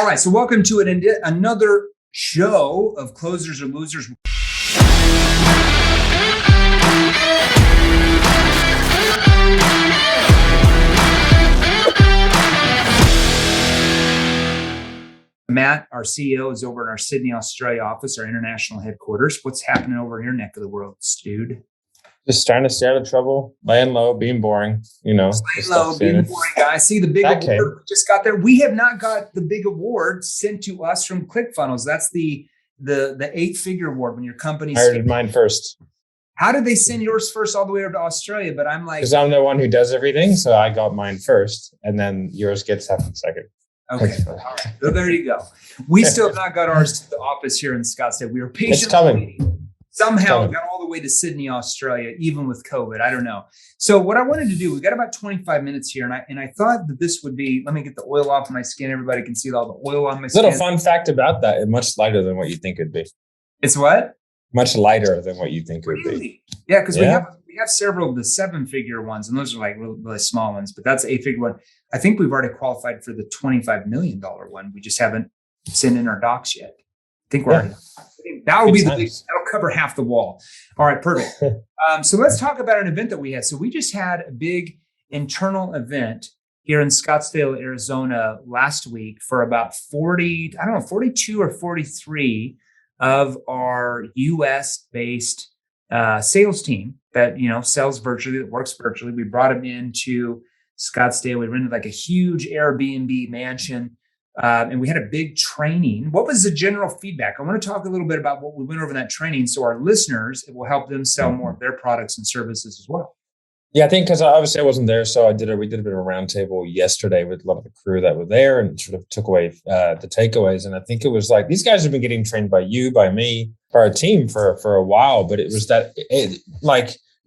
All right, so welcome to another show of Closers or Losers. Matt, our CEO, is over in our Sydney, Australia office, our international headquarters. What's happening over in your neck of the world, dude? Just trying to stay out of trouble, laying low, being boring, Laying low, being boring guy. See the big award we just got there. We have not got the big award sent to us from ClickFunnels. That's the 8-figure award when your company's. I heard mine first. How did they send yours first all the way over to Australia? But I'm like, because I'm the one who does everything, so I got mine first, and then yours gets second. Okay, all right. So there you go. We still have not got ours to the office here in Scottsdale. We were patiently It's coming. waiting. Somehow got all the way to Sydney, Australia, even with COVID. I don't know. So what I wanted to do, we got about 25 minutes here, and I thought that this would be. Let me get the oil off my skin. Everybody can see all the oil on my skin. Little fun fact about that: it's much lighter than what you think it'd be. It's what? Much lighter than what you think it would be. Yeah, because we have several of the 7-figure ones, and those are like really, really small ones. But that's an 8-figure one. I think we've already qualified for the $25 million one. We just haven't sent in our docs yet. I think we're already. That will be the big. That'll cover half the wall. All right, perfect. So let's talk about an event that we had. So we just had a big internal event here in Scottsdale, Arizona last week for about 42 or 43 of our US-based sales team that sells virtually, that works virtually. We brought them into Scottsdale. We rented like a huge Airbnb mansion. And we had a big training. What was the general feedback? I want to talk a little bit about what we went over in that training. So our listeners, it will help them sell more of their products and services as well. Yeah, I think because obviously I wasn't there. So we did a bit of a roundtable yesterday with a lot of the crew that were there and sort of took away the takeaways. And I think it was like, these guys have been getting trained by you, by me, by our team for a while. But it was that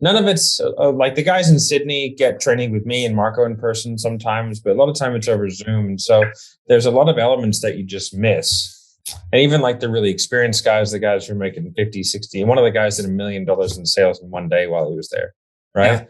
none of it's like the guys in Sydney get training with me and Marco in person sometimes, but a lot of time it's over Zoom. And so there's a lot of elements that you just miss. And even like the really experienced guys, the guys who are making 50, 60, and one of the guys did $1 million in sales in one day while he was there. Right.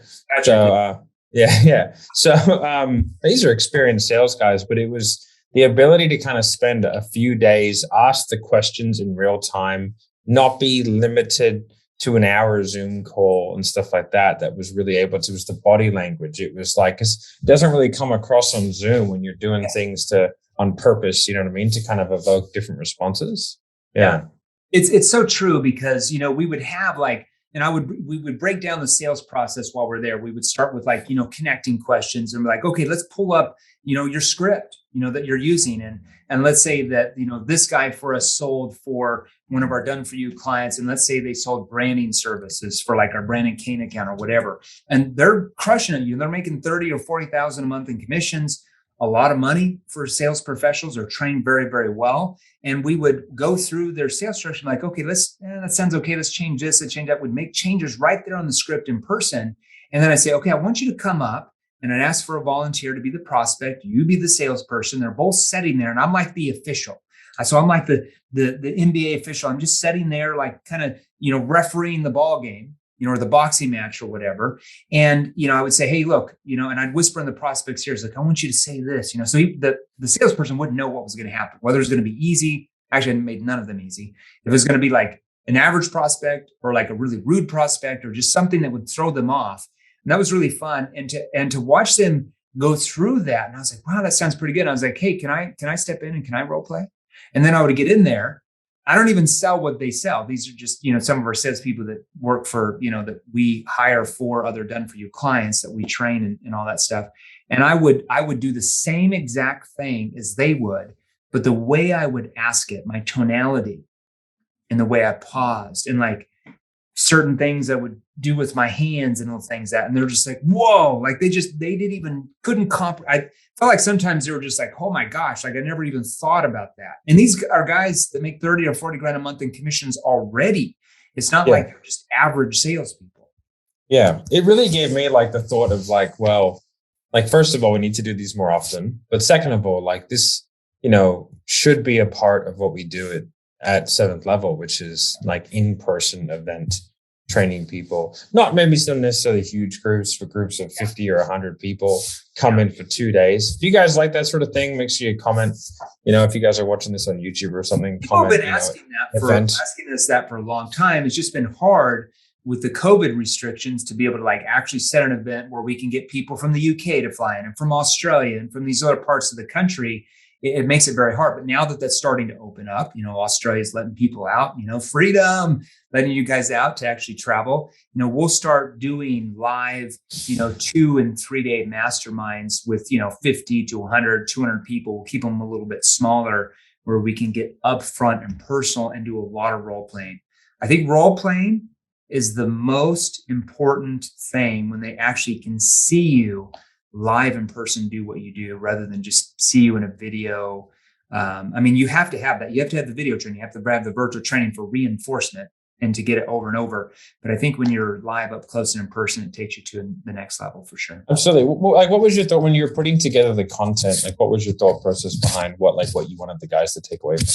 Yeah. So, So these are experienced sales guys, but it was the ability to kind of spend a few days, ask the questions in real time, not be limited to an hour Zoom call and stuff like that. That was really able to, it was the body language. It was like, because it doesn't really come across on Zoom when you're doing things on purpose, you know what I mean? To kind of evoke different responses. Yeah. It's so true because, we would have we would break down the sales process while we're there. We would start with connecting questions and we're like, okay, let's pull up, your script, that you're using. And let's say that, this guy for us sold for one of our done for you clients. And let's say they sold branding services for like our Brandon Kane account or whatever. And they're crushing it. They're making 30 or 40,000 a month in commissions, a lot of money for sales professionals. Are trained very, very well. And we would go through their sales structure like, okay, that sounds okay. Let's change this and change that. We'd make changes right there on the script in person. And then I say, okay, I want you to come up. And I'd ask for a volunteer to be the prospect. You be the salesperson. They're both sitting there. And I'm like the official. So I'm like the NBA official. I'm just sitting there like kind of, refereeing the ball game, or the boxing match or whatever. And, I would say, hey, look, and I'd whisper in the prospect's ears, like, I want you to say this, so the salesperson wouldn't know what was going to happen, whether it was going to be easy. Actually, I made none of them easy. If it was going to be like an average prospect or like a really rude prospect or just something that would throw them off. And that was really fun. And to watch them go through that. And I was like, wow, that sounds pretty good. And I was like, hey, can I step in and can I role play? And then I would get in there. I don't even sell what they sell. These are just, some of our salespeople that work for, that we hire for other done for you clients that we train and all that stuff. And I would do the same exact thing as they would, but the way I would ask it, my tonality and the way I paused and like certain things I would do with my hands and those things and they're just like, whoa, like couldn't comprehend. I felt like sometimes they were just like, oh my gosh, like I never even thought about that. And these are guys that make 30 or 40 grand a month in commissions already. It's not like they're just average salespeople. Yeah. It really gave me like the thought of like, well, like, first of all, we need to do these more often. But second of all, like this, should be a part of what we do at 7th level, which is like in-person event training people. Not maybe some necessarily huge groups, but groups of 50 or 100 people come in for 2 days. If you guys like that sort of thing, make sure you comment. If you guys are watching this on YouTube or something, People have comment. been asking us that for a long time. It's just been hard with the COVID restrictions to be able to like actually set an event where we can get people from the UK to fly in and from Australia and from these other parts of the country. It makes it very hard. But now that that's starting to open up, Australia's letting people out, freedom, letting you guys out to actually travel. We'll start doing live, 2 and 3 day masterminds with, 50 to 100, 200 people. We'll keep them a little bit smaller where we can get upfront and personal and do a lot of role playing. I think role playing is the most important thing when they actually can see you live in person do what you do rather than just see you in a video. You have to have that. You have to have the video training. You have to have the virtual training for reinforcement and to get it over and over. But I think when you're live up close and in person, it takes you to the next level for sure. Absolutely. Like, what was your thought when you were putting together the content? Like, what was your thought process behind what you wanted the guys to take away from?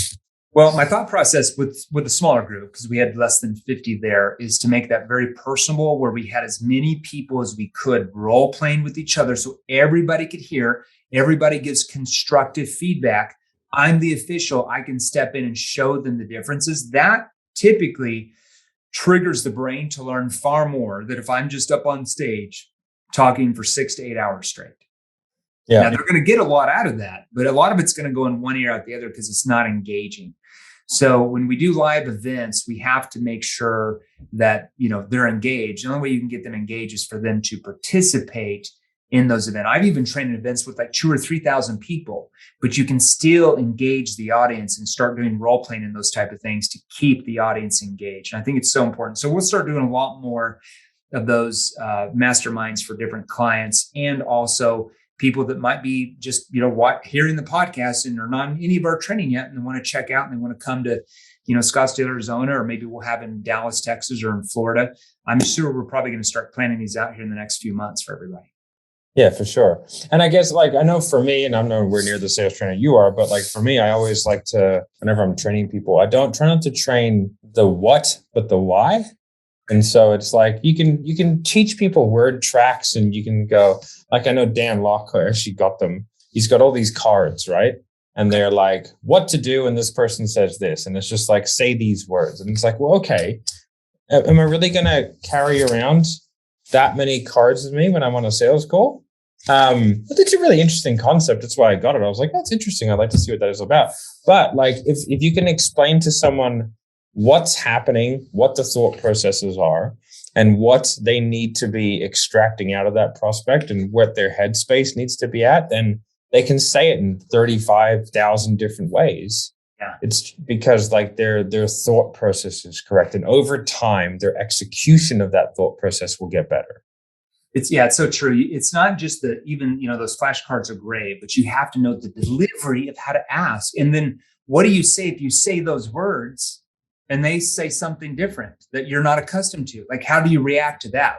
Well, my thought process with a smaller group, because we had less than 50 there, is to make that very personable, where we had as many people as we could role playing with each other so everybody could hear, everybody gives constructive feedback. I'm the official. I can step in and show them the differences. That typically triggers the brain to learn far more than if I'm just up on stage talking for 6 to 8 hours straight. Yeah. Now, they're going to get a lot out of that, but a lot of it's going to go in one ear out the other because it's not engaging. So when we do live events, we have to make sure that, they're engaged. The only way you can get them engaged is for them to participate in those events. I've even trained in events with like 2,000 or 3,000 people, but you can still engage the audience and start doing role playing and those type of things to keep the audience engaged. And I think it's so important. So we'll start doing a lot more of those masterminds for different clients, and also people that might be just, hearing the podcast and are not in any of our training yet and they want to check out and they want to come to, Scottsdale, Arizona, or maybe we'll have in Dallas, Texas, or in Florida. I'm sure we're probably going to start planning these out here in the next few months for everybody. Yeah, for sure. And I guess I know for me, and I'm nowhere near the sales trainer you are, but for me, I always like to, whenever I'm training people, I don't try not to train the what, but the why. And so it's you can teach people word tracks, and you can go, I know Dan Locke actually got them. He's got all these cards, right? And they're what to do. And this person says this, and it's just say these words. And it's well, okay, am I really going to carry around that many cards with me when I'm on a sales call? But it's a really interesting concept. That's why I got it. I was that's interesting. I'd like to see what that is about. But if you can explain to someone what's happening, what the thought processes are, and what they need to be extracting out of that prospect and what their headspace needs to be at, then they can say it in 35,000 different ways. Yeah. It's because their thought process is correct. And over time, their execution of that thought process will get better. It's so true. It's not just even those flashcards are great, but you have to know the delivery of how to ask. And then what do you say if you say those words and they say something different that you're not accustomed to? How do you react to that?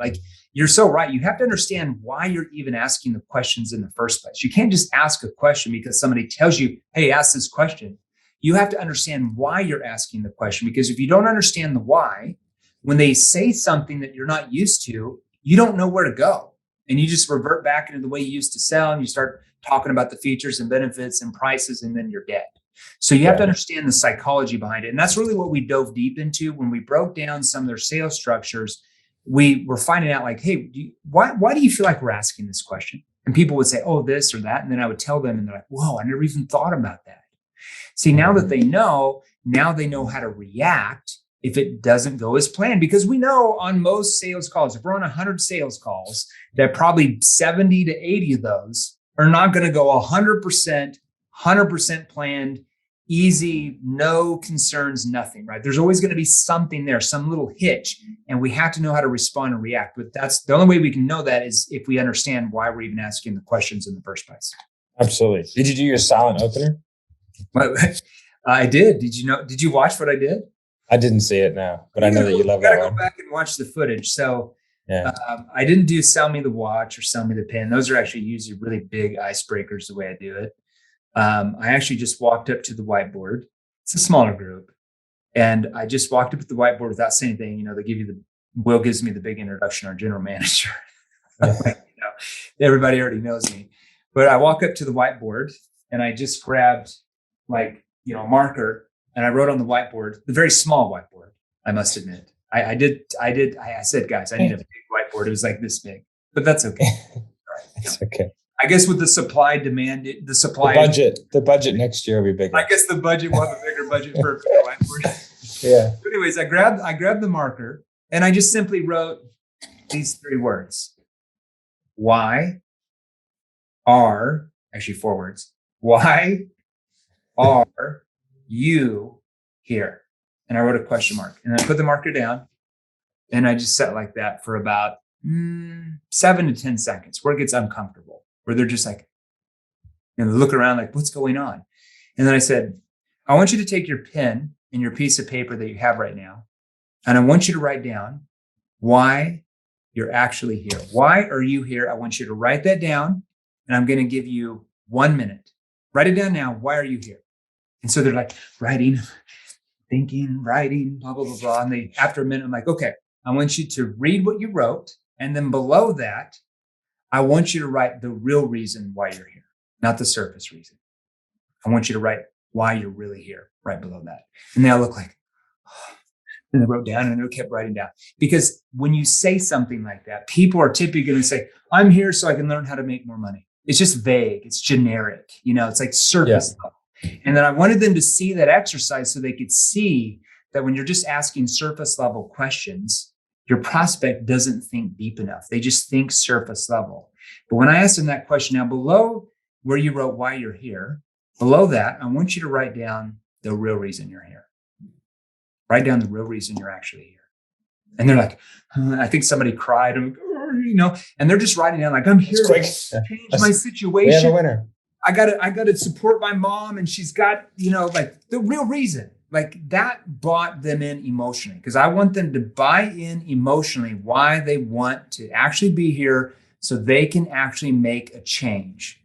You're so right. You have to understand why you're even asking the questions in the first place. You can't just ask a question because somebody tells you, hey, ask this question. You have to understand why you're asking the question, because if you don't understand the why, when they say something that you're not used to, you don't know where to go. And you just revert back into the way you used to sell, and you start talking about the features and benefits and prices, and then you're dead. So you have to understand the psychology behind it. And that's really what we dove deep into when we broke down some of their sales structures. We were finding out hey, why do you feel like we're asking this question? And people would say, oh, this or that. And then I would tell them, and they're whoa, I never even thought about that. See, now that they know how to react if it doesn't go as planned, because we know on most sales calls, if we're on 100 sales calls, that probably 70 to 80 of those are not going to go 100% planned, easy, no concerns, nothing, right? There's always going to be something there, some little hitch, and we have to know how to respond and react. But that's the only way we can know that is if we understand why we're even asking the questions in the first place. Absolutely. Did you do your silent opener? I did. Did you watch what I did? I didn't see it now, but I know that you love that one. Go back and watch the footage. So yeah. I didn't do sell me the watch or sell me the pen. Those are actually usually really big icebreakers the way I do it. I actually just walked up to the whiteboard. It's a smaller group. And I just walked up to the whiteboard without saying anything. They give you Will gives me the big introduction, our general manager. Yeah. Everybody already knows me. But I walk up to the whiteboard and I just grabbed a marker and I wrote on the whiteboard, the very small whiteboard, I must admit. I said, guys, I need a big whiteboard. It was like this big, but that's okay. It's okay. I guess with the supply demand, the budget next year will be bigger. I guess the budget will have a bigger budget for a bigger whiteboard. Yeah. But anyways, I grabbed the marker and I just simply wrote these 3 words. Why are, actually 4 words. Why are you here? And I wrote a question mark and I put the marker down and I just sat like that for about 7 to 10 seconds where it gets uncomfortable, where they're just like, look around like, what's going on? And then I said, I want you to take your pen and your piece of paper that you have right now. And I want you to write down why you're actually here. Why are you here? I want you to write that down. And I'm going to give you 1 minute. Write it down now. Why are you here? And so they're like writing, thinking, writing, blah, blah, blah, blah. And after a minute, I'm like, okay, I want you to read what you wrote. And then below that, I want you to write the real reason why you're here, not the surface reason. I want you to write why you're really here right below that. And they all look like, oh. And they wrote down and they kept writing down. Because when you say something like that, people are typically going to say, I'm here so I can learn how to make more money. It's just vague. It's generic. It's like surface level. And then I wanted them to see that exercise so they could see that when you're just asking surface level questions, your prospect doesn't think deep enough. They just think surface level. But when I asked them that question, now below where you wrote why you're here, below that, I want you to write down the real reason you're here. Write down the real reason you're actually here. And they're like, I think somebody cried, and they're just writing down like, I'm here to change my situation. We have a winner. I gotta support my mom, and she's got, like the real reason. Like that brought them in emotionally, because I want them to buy in emotionally why they want to actually be here so they can actually make a change.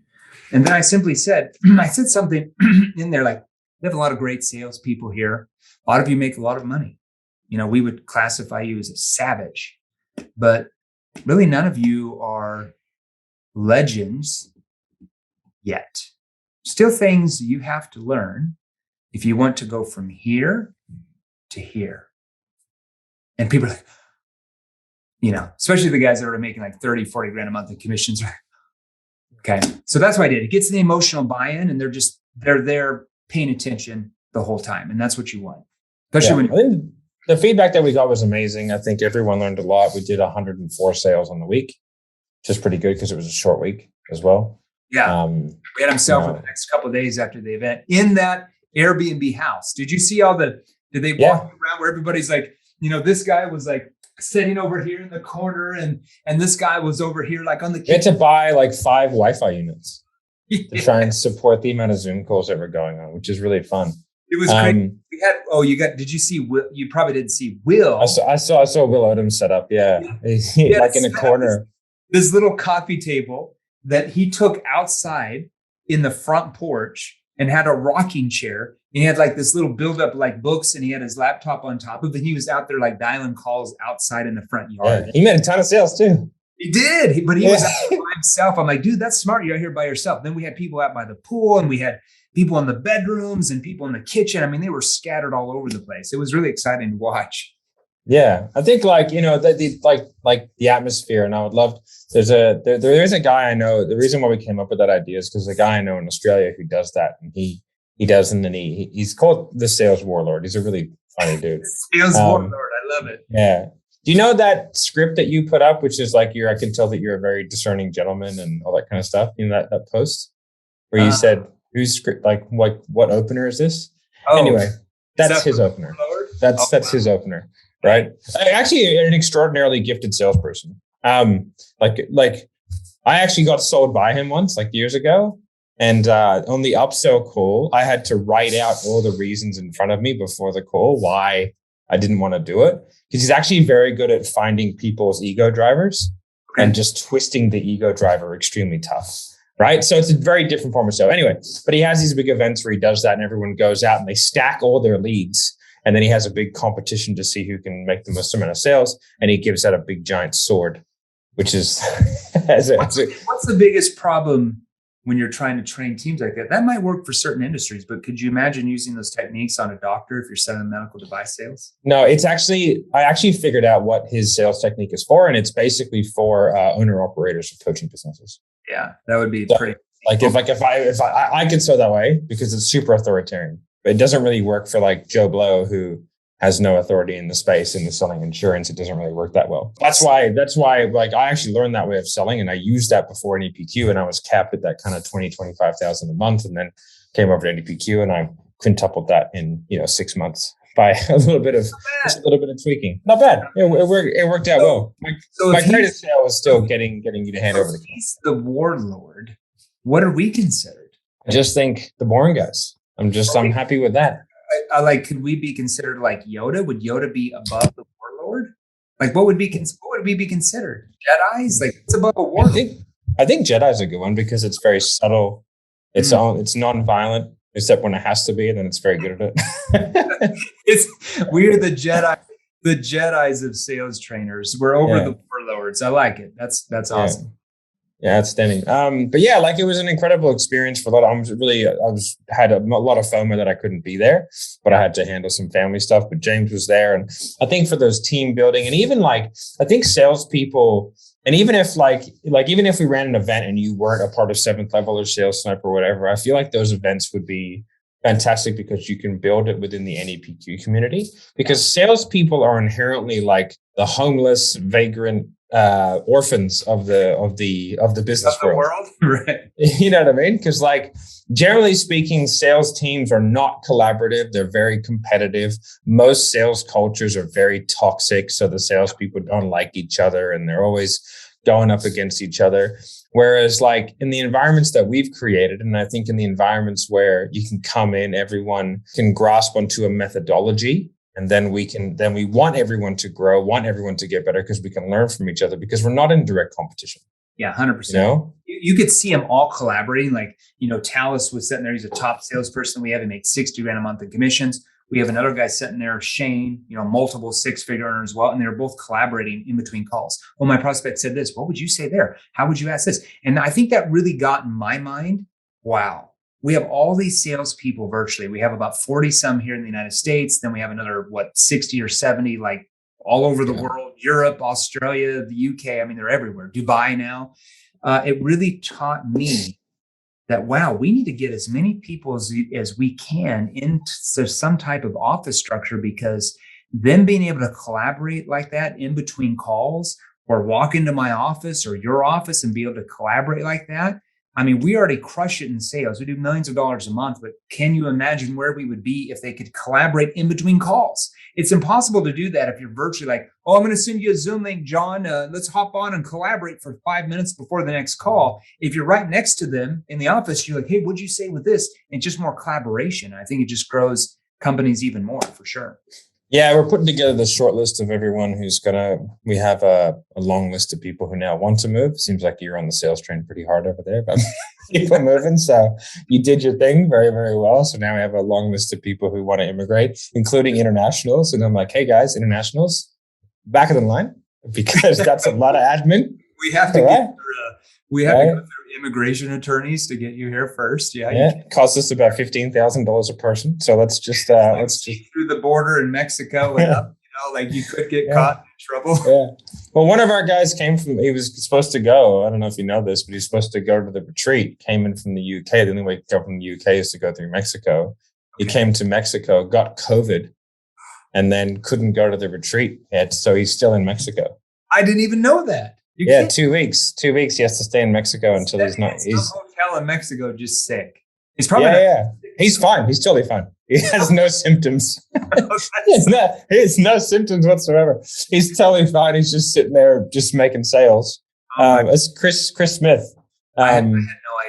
And then I simply said, I said something in there like, we have a lot of great salespeople here. A lot of you make a lot of money. We would classify you as a savage, but really none of you are legends yet. Still things you have to learn if you want to go from here to here. And people are like, especially the guys that are making like 30, 40 grand a month in commissions. Okay. So that's what I did. It gets the emotional buy-in, and they're there paying attention the whole time. And that's what you want. Especially when the feedback that we got was amazing. I think everyone learned a lot. We did 104 sales on the week, which is pretty good because it was a short week as well. Yeah. We had them sell for the next couple of days after the event in that Airbnb house. Did you see did they walk around where everybody's like, this guy was like sitting over here in the corner and this guy was over here like on the kitchen. We had to buy like 5 Wi-Fi units to try and support the amount of Zoom calls that were going on, which is really fun. It was great. We had, did you see Will? You probably didn't see Will. I saw Will Odom set up. Yeah. Like in a corner. This little coffee table that he took outside in the front porch and had a rocking chair. And he had like this little buildup like books, and he had his laptop on top of it. He was out there like dialing calls outside in the front yard. Yeah. He made a ton of sales too. He did, but he was out by himself. I'm like, dude, that's smart. You're out here by yourself. Then we had people out by the pool, and we had people in the bedrooms and people in the kitchen. I mean, they were scattered all over the place. It was really exciting to watch. Yeah, I think like the atmosphere, and I would love. There is a guy I know. The reason why we came up with that idea is because a guy I know in Australia who does that, and he does, and then he's called the Sales Warlord. He's a really funny dude. Sales Warlord, I love it. Yeah. Do you know that script that you put up, which is like I can tell that you're a very discerning gentleman and all that kind of stuff? You know that post where you said, "Whose script? Like what opener is this?" Oh, anyway, that's his opener. That's his opener. Right. Actually, an extraordinarily gifted salesperson. Like I actually got sold by him once, like years ago. And on the upsell call, I had to write out all the reasons in front of me before the call why I didn't want to do it. Because he's actually very good at finding people's ego drivers and just twisting the ego driver extremely tough. Right. So it's a very different form of sale. Anyway, but he has these big events where he does that, and everyone goes out and they stack all their leads. And then he has a big competition to see who can make the most amount of sales. And he gives out a big giant sword, which is what's the biggest problem when you're trying to train teams like that? That might work for certain industries, but could you imagine using those techniques on a doctor if you're selling medical device sales? No, I actually figured out what his sales technique is for, and it's basically for owner operators of coaching businesses. Yeah, that would be pretty. If I could sell that way because it's super authoritarian, but it doesn't really work for like Joe Blow, who has no authority in the space and is selling insurance. It doesn't really work that well. That's why like I actually learned that way of selling, and I used that before NEPQ, and I was capped at that kind of 20,000-25,000 a month, and then came over to NEPQ and I quintupled that in 6 months by a little bit of tweaking. Not bad. It worked out well. My greatest sale was still getting you to hand over the keys. He's the warlord. What are we considered? I just think the boring guys. I'm happy with that. Could we be considered like Yoda? Would Yoda be above the warlord? Like, what would we be considered? Jedis? Like, it's above a warlord. I think Jedi's a good one because it's very subtle. It's non-violent, except when it has to be, and then it's very good at it. We're the Jedis of sales trainers. We're over the warlords. I like it. That's awesome. Yeah, outstanding. But yeah, like it was an incredible experience for a lot. I had a lot of FOMO that I couldn't be there, but I had to handle some family stuff. But James was there, and I think for those team building, and even like I think salespeople, and even if even if we ran an event and you weren't a part of 7th Level or Sales Sniper or whatever, I feel like those events would be fantastic because you can build it within the NEPQ community. Because salespeople are inherently like the homeless, vagrant orphans of the business world. Right? You know what I mean? Because like generally speaking, sales teams are not collaborative. They're very competitive. Most sales cultures are very toxic, so the salespeople don't like each other and they're always going up against each other. Whereas like in the environments that we've created, and I think in the environments where you can come in, everyone can grasp onto a methodology. And then we want everyone to grow, want everyone to get better because we can learn from each other because we're not in direct competition. Yeah, 100%. You could see them all collaborating. Like, Talis was sitting there. He's a top salesperson. We have him make 60 grand a month in commissions. We have another guy sitting there, Shane, multiple 6-figure earners as well. And they're both collaborating in between calls. Well, my prospect said this. What would you say there? How would you ask this? And I think that really got in my mind, wow. We have all these salespeople virtually. We have about 40 some here in the United States. Then we have another, 60 or 70, like all over the world, Europe, Australia, the UK. I mean, they're everywhere. Dubai now. It really taught me that, wow, we need to get as many people as we can into some type of office structure, because them being able to collaborate like that in between calls, or walk into my office or your office and be able to collaborate like that. I mean, we already crush it in sales. We do millions of dollars a month, but can you imagine where we would be if they could collaborate in between calls? It's impossible to do that if you're virtually like, oh, I'm going to send you a Zoom link, John. Let's hop on and collaborate for 5 minutes before the next call. If you're right next to them in the office, you're like, hey, what'd you say with this? And just more collaboration. I think it just grows companies even more, for sure. Yeah, we're putting together the short list of everyone we have a long list of people who now want to move. Seems like you're on the sales train pretty hard over there, but people moving. So you did your thing very, very well. So now we have a long list of people who want to immigrate, including internationals. And I'm like, hey guys, internationals, back of the line, because that's a lot of admin. We have to to go through immigration attorneys to get you here first. Yeah. It costs us about $15,000 a person. So let's just through the border in Mexico and up, like you could get caught in trouble. Yeah. Well, one of our guys he was supposed to go. I don't know if you know this, but he's supposed to go to the retreat, came in from the UK. The only way to go from the UK is to go through Mexico. Okay. He came to Mexico, got COVID, and then couldn't go to the retreat yet. So he's still in Mexico. I didn't even know that. 2 weeks. 2 weeks he has to stay in Mexico until he's not. He's hotel in Mexico, just sick. He's probably He's fine. He's totally fine. He has no symptoms. He has no symptoms whatsoever. He's totally fine. He's just sitting there, just making sales. It's Chris Smith. I had no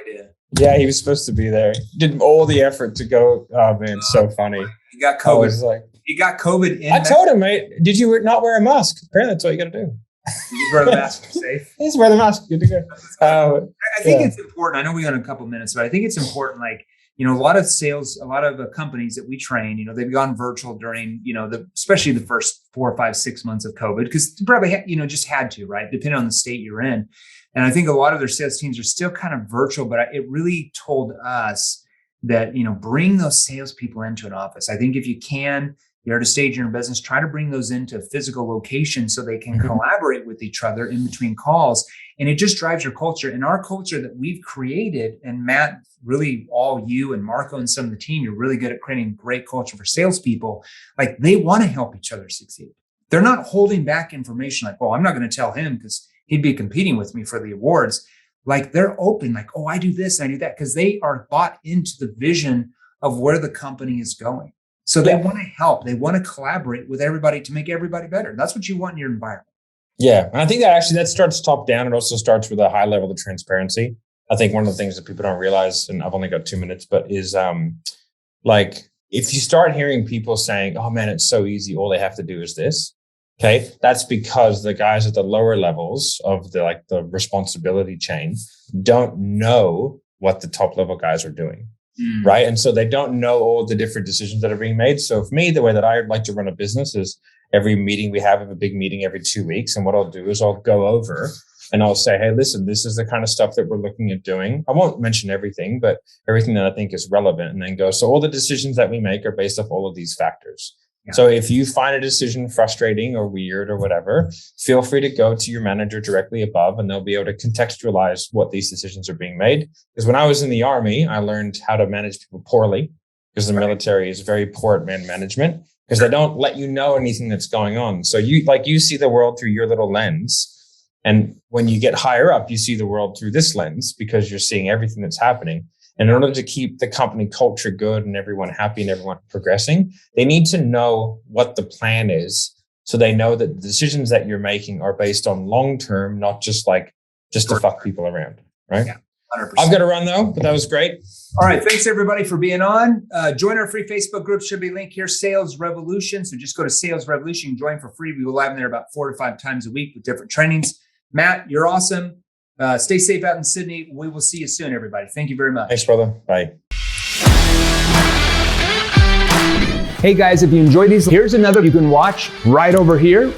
idea. Yeah, he was supposed to be there. Did all the effort to go. Oh man, so funny. He got COVID. He got COVID. I told him, mate. Did you not wear a mask? Apparently, that's what you got to do. You wear the mask, you're safe. Just wear the mask. Good to go. I think it's important. I know we got a couple minutes, but I think it's important. Like, a lot of companies that we train, they've gone virtual during, especially the first 4, 5, 6 months of COVID, because they probably, just had to, right? Depending on the state you're in. And I think a lot of their sales teams are still kind of virtual, but it really told us that, bring those salespeople into an office. I think if you can, you're at a stage in your business, try to bring those into a physical location so they can collaborate with each other in between calls. And it just drives your culture. And our culture that we've created, and Matt, really all you and Marco and some of the team, you're really good at creating great culture for salespeople. Like, they want to help each other succeed. They're not holding back information like, oh, I'm not going to tell him because he'd be competing with me for the awards. Like, they're open, like, oh, I do this and I do that, because they are bought into the vision of where the company is going. So they want to help. They want to collaborate with everybody to make everybody better. That's what you want in your environment. Yeah. And I think that starts top down. It also starts with a high level of transparency. I think one of the things that people don't realize, and I've only got 2 minutes, but is like, if you start hearing people saying, oh man, it's so easy, all they have to do is this. Okay. That's because the guys at the lower levels of the responsibility chain don't know what the top level guys are doing. Right. And so they don't know all the different decisions that are being made. So for me, the way that I like to run a business is every meeting we have a big meeting every 2 weeks. And what I'll do is I'll go over and I'll say, hey, listen, this is the kind of stuff that we're looking at doing. I won't mention everything, but everything that I think is relevant, and then go, so all the decisions that we make are based off all of these factors. Yeah. So if you find a decision frustrating or weird or whatever, feel free to go to your manager directly above, and they'll be able to contextualize what these decisions are being made. Because when I was in the Army, I learned how to manage people poorly, because the military is very poor at man management, because they don't let you know anything that's going on. So you see the world through your little lens. And when you get higher up, you see the world through this lens, because you're seeing everything that's happening. And in order to keep the company culture good and everyone happy and everyone progressing, they need to know what the plan is, so they know that the decisions that you're making are based on long-term, not just to fuck people around, right? Yeah, 100%. I've got to run though, but that was great. All right. Thanks everybody for being on. Join our free Facebook group. Should be a link here, Sales Revolution. So just go to Sales Revolution, join for free. We go live in there about 4 to 5 times a week with different trainings. Matt, you're awesome. Stay safe out in Sydney. We will see you soon, everybody. Thank you very much. Thanks, brother. Bye. Hey guys, if you enjoyed these, here's another you can watch right over here,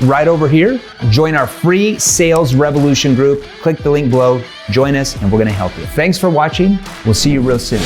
Join our free Sales Revolution group. Click the link below, join us, and we're going to help you. Thanks for watching. We'll see you real soon.